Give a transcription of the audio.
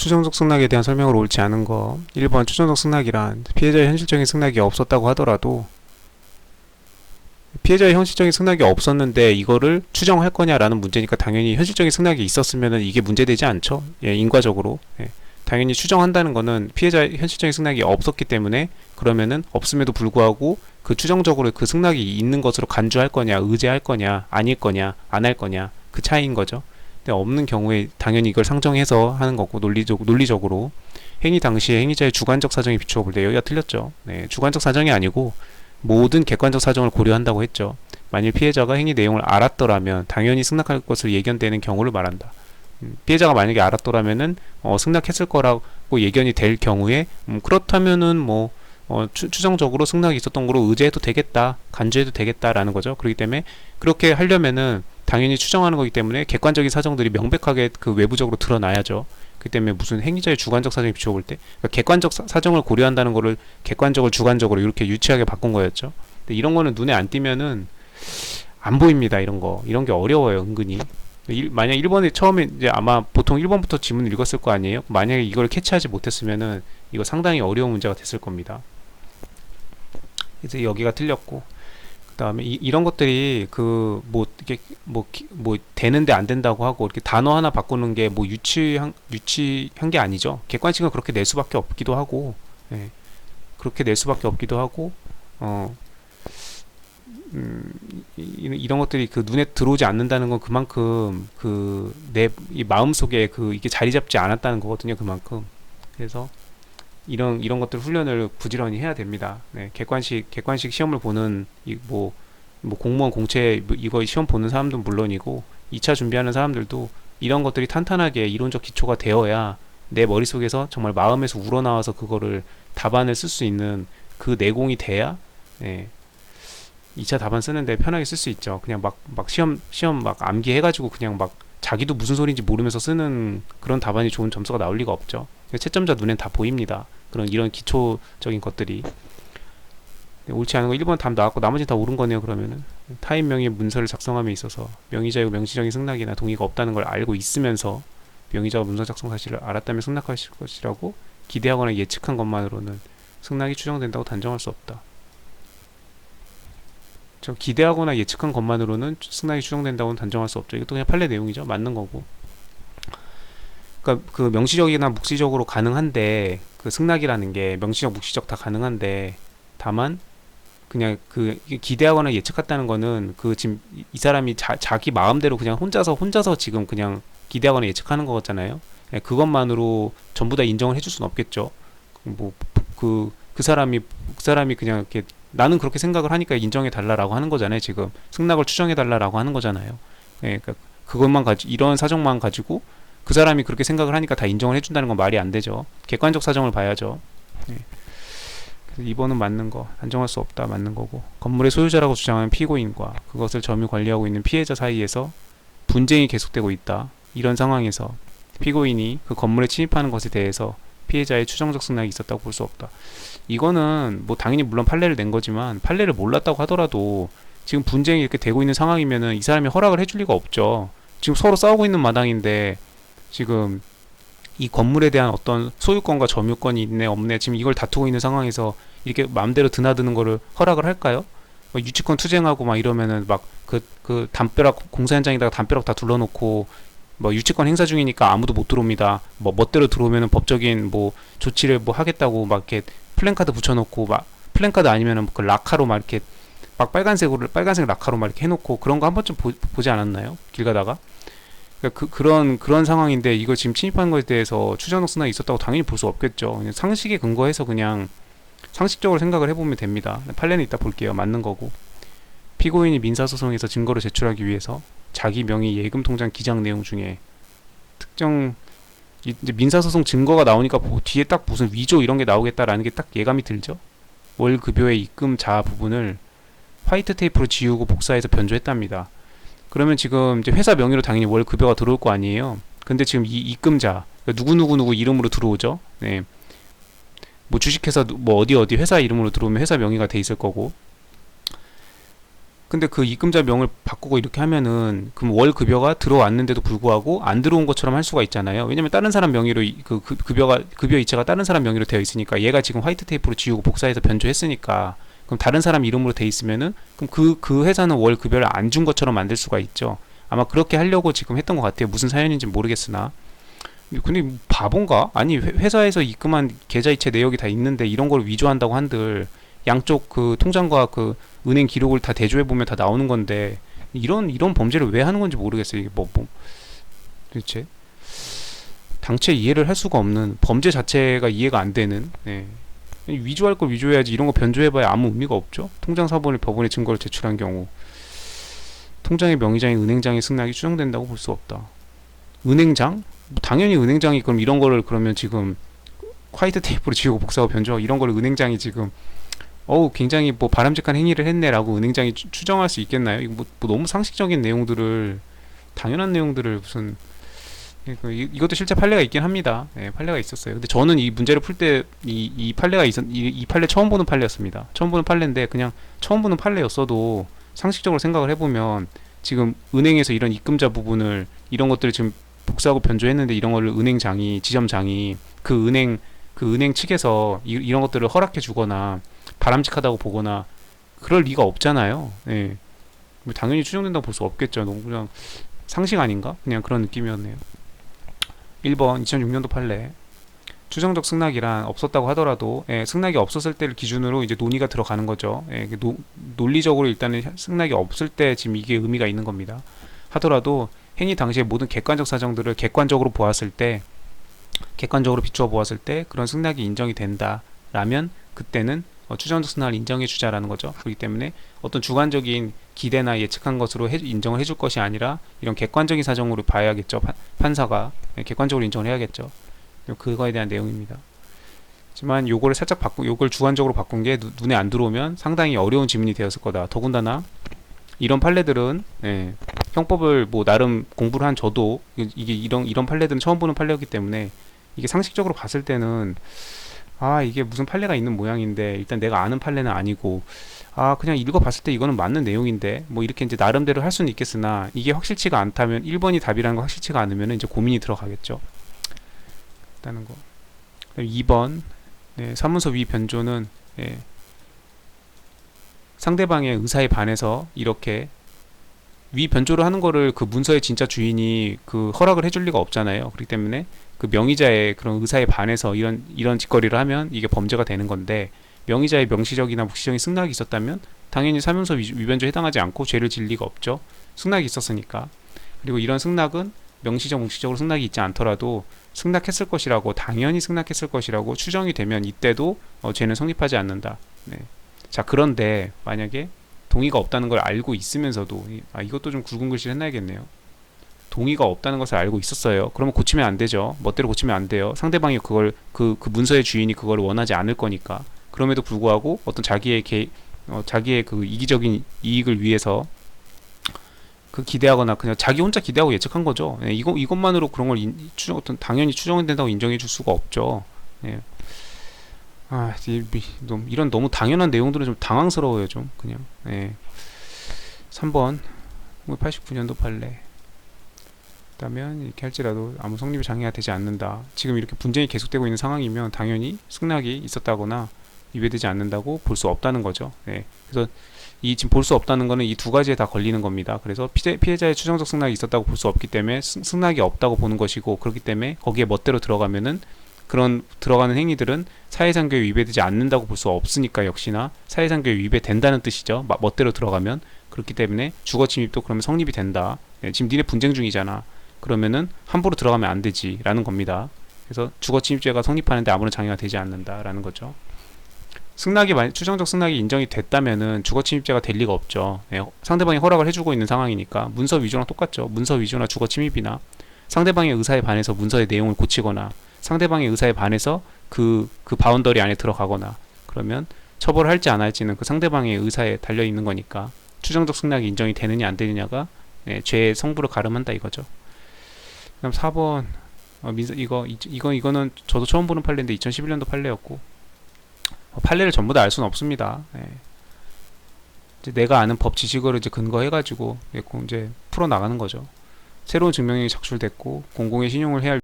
추정적 승낙에 대한 설명으로 옳지 않은 거. 1번 추정적 승낙이란 피해자의 현실적인 승낙이 없었다고 하더라도 피해자의 현실적인 승낙이 없었는데 이거를 추정할 거냐라는 문제니까 당연히 현실적인 승낙이 있었으면은 이게 문제되지 않죠. 예, 인과적으로. 예. 당연히 추정한다는 거는 피해자의 현실적인 승낙이 없었기 때문에 그러면은 없음에도 불구하고 그 추정적으로 그 승낙이 있는 것으로 간주할 거냐, 의제할 거냐, 아닐 거냐, 안 할 거냐 그 차이인 거죠. 근데 없는 경우에 당연히 이걸 상정해서 하는 거고 논리적으로 행위 당시에 행위자의 주관적 사정에 비추어 볼 때 여기가 틀렸죠. 네, 주관적 사정이 아니고 모든 객관적 사정을 고려한다고 했죠. 만일 피해자가 행위 내용을 알았더라면 당연히 승낙할 것을 예견되는 경우를 말한다. 피해자가 만약에 알았더라면은 승낙했을 거라고 예견이 될 경우에 그렇다면은 뭐 추정적으로 승낙이 있었던 거로 의제해도 되겠다, 간주해도 되겠다라는 거죠. 그렇기 때문에 그렇게 하려면은 당연히 추정하는 거기 때문에 객관적인 사정들이 명백하게 그 외부적으로 드러나야죠. 그렇기 때문에 무슨 행위자의 주관적 사정에 비춰볼 때 그러니까 객관적 사정을 고려한다는 거를 객관적으로 주관적으로 이렇게 유치하게 바꾼 거였죠. 근데 이런 거는 눈에 안 띄면은 안 보입니다. 이런 게 어려워요, 은근히. 만약 1번에 처음에 이제 아마 보통 1번부터 지문을 읽었을 거 아니에요? 만약에 이걸 캐치하지 못했으면은 이거 상당히 어려운 문제가 됐을 겁니다. 그래서 여기가 틀렸고, 그 다음에 이런 것들이 그 뭐 이게 뭐 되는데 안 된다고 하고 이렇게 단어 하나 바꾸는 게 뭐 유치한 게 아니죠. 객관식은 그렇게 낼 수밖에 없기도 하고, 예. 그렇게 낼 수밖에 없기도 하고, 이런 것들이 그 눈에 들어오지 않는다는 건 그만큼 그 내 이 마음속에 그 이게 자리 잡지 않았다는 거거든요. 그만큼. 그래서 이런 것들 훈련을 부지런히 해야 됩니다. 네, 객관식 시험을 보는 뭐 공무원 공채 이거 시험 보는 사람들은 물론이고 2차 준비하는 사람들도 이런 것들이 탄탄하게 이론적 기초가 되어야 내 머릿속에서 정말 마음에서 우러나와서 그거를 답안을 쓸 수 있는 그 내공이 돼야, 네, 2차 답안 쓰는데 편하게 쓸 수 있죠. 그냥 막 시험 막 암기해가지고 그냥 막 자기도 무슨 소리인지 모르면서 쓰는 그런 답안이 좋은 점수가 나올 리가 없죠. 채점자 눈엔 다 보입니다. 이런 기초적인 것들이. 네, 옳지 않은 거 1번 답 나왔고 나머지 다 옳은 거네요. 그러면은 타인 명의 문서를 작성함에 있어서 명의자의 명시적인 승낙이나 동의가 없다는 걸 알고 있으면서 명의자가 문서 작성 사실을 알았다면 승낙하실 것이라고 기대하거나 예측한 것만으로는 승낙이 추정된다고 단정할 수 없다. 저 기대하거나 예측한 것만으로는 승낙이 추정된다고는 단정할 수 없죠. 이것도 그냥 판례 내용이죠. 맞는 거고. 그러니까 그 명시적이나 묵시적으로 가능한데 그 승낙이라는 게 명시적, 묵시적 다 가능한데 다만 그냥 그 기대하거나 예측했다는 거는 그 지금 이 사람이 자기 마음대로 그냥 혼자서 지금 그냥 기대하거나 예측하는 거잖아요. 그것만으로 전부 다 인정을 해줄 수는 없겠죠. 뭐 그 사람이 그냥 이렇게 나는 그렇게 생각을 하니까 인정해 달라라고 하는 거잖아요. 지금 승낙을 추정해 달라라고 하는 거잖아요. 그러니까 이런 사정만 가지고 그 사람이 그렇게 생각을 하니까 다 인정을 해준다는 건 말이 안 되죠. 객관적 사정을 봐야죠. 네. 그래서 2번은 맞는 거, 단정할 수 없다, 맞는 거고. 건물의 소유자라고 주장하는 피고인과 그것을 점유 관리하고 있는 피해자 사이에서 분쟁이 계속되고 있다. 이런 상황에서 피고인이 그 건물에 침입하는 것에 대해서 피해자의 추정적 승낙이 있었다고 볼 수 없다. 이거는 뭐 당연히 물론 판례를 낸 거지만 판례를 몰랐다고 하더라도 지금 분쟁이 이렇게 되고 있는 상황이면은 이 사람이 허락을 해줄 리가 없죠. 지금 서로 싸우고 있는 마당인데 지금 이 건물에 대한 어떤 소유권과 점유권이 있네 없네 지금 이걸 다투고 있는 상황에서 이렇게 마음대로 드나드는 거를 허락을 할까요? 유치권 투쟁하고 막 이러면은 막 그 담벼락 공사 현장에다가 담벼락 다 둘러놓고 뭐 유치권 행사 중이니까 아무도 못 들어옵니다. 뭐 멋대로 들어오면은 법적인 뭐 조치를 뭐 하겠다고 막 이렇게 플랜카드 붙여놓고 막 플랜카드 아니면은 그 라카로 막 이렇게 막 빨간색 라카로 막 이렇게 해놓고 그런 거 한 번쯤 보지 않았나요? 길 가다가. 그러니까 그런 상황인데 이거 지금 침입하는 것에 대해서 추정적 승낙이 있었다고 당연히 볼 수 없겠죠. 그냥 상식에 근거해서 그냥 상식적으로 생각을 해보면 됩니다. 판례는 이따 볼게요. 맞는 거고. 피고인이 민사소송에서 증거를 제출하기 위해서 자기 명의 예금통장 기장 내용 중에 특정 이제 민사소송 증거가 나오니까 뒤에 딱 무슨 위조 이런 게 나오겠다라는 게 딱 예감이 들죠. 월 급여의 입금자 부분을 화이트 테이프로 지우고 복사해서 변조했답니다. 그러면 지금 이제 회사 명의로 당연히 월 급여가 들어올 거 아니에요. 근데 지금 이 입금자 그러니까 누구 이름으로 들어오죠. 네. 뭐 주식회사 뭐 어디 회사 이름으로 들어오면 회사 명의가 돼 있을 거고 근데 그 입금자 명을 바꾸고 이렇게 하면은 그럼 월 급여가 들어왔는데도 불구하고 안 들어온 것처럼 할 수가 있잖아요. 왜냐면 다른 사람 명의로 급여 이체가 다른 사람 명의로 되어 있으니까 얘가 지금 화이트 테이프로 지우고 복사해서 변조했으니까 그럼 다른 사람 이름으로 돼 있으면은 그럼 그 회사는 월 급여를 안 준 것처럼 만들 수가 있죠. 아마 그렇게 하려고 지금 했던 것 같아요. 무슨 사연인지 모르겠으나. 근데 뭐 바본가? 아니 회사에서 입금한 계좌이체 내역이 다 있는데 이런 걸 위조한다고 한들 양쪽 그 통장과 그 은행 기록을 다 대조해 보면 다 나오는 건데 이런 범죄를 왜 하는 건지 모르겠어요. 이게 뭐 도대체 당최 이해를 할 수가 없는 범죄 자체가 이해가 안 되는. 네. 위조할 걸 위조해야지 이런 거 변조해봐야 아무 의미가 없죠. 통장 사본을 법원에 증거를 제출한 경우 통장의 명의장이 은행장의 승낙이 추정된다고 볼 수 없다. 은행장? 뭐 당연히 은행장이 그럼 이런 거를 그러면 지금 화이트 테이프로 지우고 복사하고 변조하고 이런 거를 은행장이 지금 굉장히 뭐 바람직한 행위를 했네라고 은행장이 추정할 수 있겠나요? 이거 뭐 너무 상식적인 내용들을 당연한 내용들을 무슨 이것도 실제 판례가 있긴 합니다. 네, 판례가 있었어요. 근데 저는 이 문제를 풀 때 이 판례 처음 보는 판례였습니다. 처음 보는 판례인데 그냥 처음 보는 판례였어도 상식적으로 생각을 해보면 지금 은행에서 이런 입금자 부분을 이런 것들을 지금 복사하고 변조했는데 이런 거를 은행장이 지점장이 그 은행 측에서 이런 것들을 허락해 주거나 바람직하다고 보거나 그럴 리가 없잖아요. 예. 뭐 당연히 추정된다고 볼 수 없겠죠. 너무 그냥 상식 아닌가? 그냥 그런 느낌이었네요. 1번 2006년도 판례. 추정적 승낙이란 없었다고 하더라도 승낙이 없었을 때를 기준으로 이제 논의가 들어가는 거죠. 논리적으로 일단은 승낙이 없을 때 지금 이게 의미가 있는 겁니다. 하더라도 행위 당시의 모든 객관적 사정들을 객관적으로 보았을 때 객관적으로 비추어 보았을 때 그런 승낙이 인정이 된다라면 그때는 추정적 승낙을 인정해 주자라는 거죠. 그렇기 때문에 어떤 주관적인 기대나 예측한 것으로 인정을 해줄 것이 아니라 이런 객관적인 사정으로 봐야겠죠. 판사가 객관적으로 인정을 해야겠죠. 그거에 대한 내용입니다. 하지만 요거를 살짝 요걸 주관적으로 바꾼 게 눈에 안 들어오면 상당히 어려운 지문이 되었을 거다. 더군다나 이런 판례들은 형법을 뭐 나름 공부를 한 저도 이게 이런 판례들은 처음 보는 판례였기 때문에 이게 상식적으로 봤을 때는 이게 무슨 판례가 있는 모양인데 일단 내가 아는 판례는 아니고 그냥 읽어봤을 때 이거는 맞는 내용인데 뭐 이렇게 이제 나름대로 할 수는 있겠으나 이게 확실치가 않다면 1번이 답이라는 거 확실치가 않으면 이제 고민이 들어가겠죠. 있다는 거. 2번 사문서 위 변조는 상대방의 의사에 반해서 이렇게 위 변조를 하는 거를 그 문서의 진짜 주인이 그 허락을 해줄 리가 없잖아요. 그렇기 때문에 그 명의자의 그런 의사에 반해서 이런 짓거리를 하면 이게 범죄가 되는 건데 명의자의 명시적이나 묵시적인 승낙이 있었다면 당연히 사문서 위변조에 해당하지 않고 죄를 질 리가 없죠. 승낙이 있었으니까. 그리고 이런 승낙은 명시적 묵시적으로 승낙이 있지 않더라도 승낙했을 것이라고 당연히 승낙했을 것이라고 추정이 되면 이때도 죄는 성립하지 않는다. 자 그런데 만약에 동의가 없다는 걸 알고 있으면서도 이것도 좀 굵은 글씨를 해놔야겠네요. 동의가 없다는 것을 알고 있었어요. 그러면 고치면 안 되죠. 멋대로 고치면 안 돼요. 상대방이 그걸 그 문서의 주인이 그걸 원하지 않을 거니까. 그럼에도 불구하고 어떤 자기의 그 이기적인 이익을 위해서 그 기대하거나 그냥 자기 혼자 기대하고 예측한 거죠. 이것만으로 그런 걸 당연히 추정이 된다고 인정해 줄 수가 없죠. 이런 너무 당연한 내용들은 좀 당황스러워요. 좀 그냥. 3번 1989년도 판례. 그다면 이렇게 할지라도 아무 성립의 장애가 되지 않는다. 지금 이렇게 분쟁이 계속되고 있는 상황이면 당연히 승낙이 있었다거나 위배되지 않는다고 볼 수 없다는 거죠. 그래서 지금 볼 수 없다는 거는 이 두 가지에 다 걸리는 겁니다. 그래서 피해자의 추정적 승낙이 있었다고 볼 수 없기 때문에 승낙이 없다고 보는 것이고 그렇기 때문에 거기에 멋대로 들어가면은 그런 들어가는 행위들은 사회상규에 위배되지 않는다고 볼 수 없으니까 역시나 사회상규에 위배된다는 뜻이죠. 멋대로 들어가면. 그렇기 때문에 주거침입도 그러면 성립이 된다. 지금 니네 분쟁 중이잖아. 그러면은 함부로 들어가면 안 되지 라는 겁니다. 그래서 주거침입죄가 성립하는데 아무런 장애가 되지 않는다라는 거죠. 추정적 승낙이 인정이 됐다면은 주거침입죄가 될 리가 없죠. 상대방이 허락을 해주고 있는 상황이니까 문서 위조랑 똑같죠. 문서 위조나 주거침입이나 상대방의 의사에 반해서 문서의 내용을 고치거나 상대방의 의사에 반해서 그 바운더리 안에 들어가거나 그러면 처벌을 할지 안 할지는 그 상대방의 의사에 달려 있는 거니까 추정적 승낙이 인정이 되느냐 안 되느냐가 죄의 성부를 가름한다 이거죠. 그다음 4번 이거는 저도 처음 보는 판례인데 2011년도 판례였고 판례를 전부 다 알 수는 없습니다. 이제 내가 아는 법 지식으로 이제 근거해가지고 이제 풀어 나가는 거죠. 새로운 증명이 작출됐고 공공의 신용을 해야 할